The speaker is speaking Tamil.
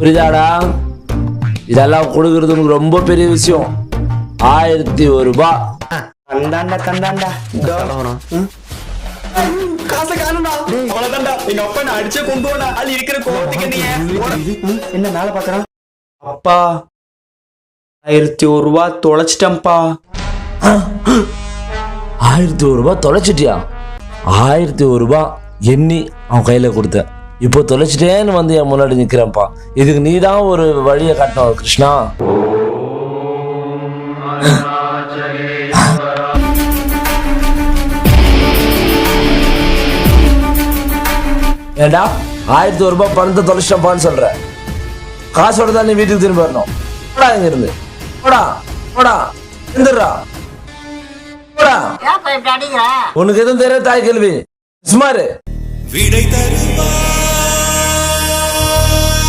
புரியுதாடா? இதெல்லாம் கொடுக்கறது உனக்கு ரொம்ப பெரிய விஷயம். 1001 ரூபாய். தந்தாண்டா காசை காணும்டா. அவ்வளவுதான்டா. எங்க அப்பா நான் அடிச்சே கொண்டு போனா அது இருக்கிற கோவத்துக்கு நீ என்ன மேல பாக்குறான்? அப்பா 1001 ரூபாய் தொலைச்சிட்டேன்ப்பா. 1001 ரூபாய் தொலைச்சிட்டியா? 1001 ரூபாய் எண்ணி அவன் கையில கொடுத்த. இப்போ தொலைச்சிட்டேன்னு வந்து என் முன்னாடி நிக்கிறேன்ப்பா. இதுக்கு நீ தான் ஒரு வழியை காட்டணும் கிருஷ்ணா. ஏண்டா 1001 ரூபாய் பணத்தை தொலைச்சிட்டப்பான்னு சொல்ற? காசோட தான் நீ வீட்டுக்கு திரும்ப வரணும். போடா இங்க இருந்து. போடா போடா எந்திரா போடா. உனக்கு எதுவும் தெரியாது தாய் கேள்வி சுமாரு. விடை தருவா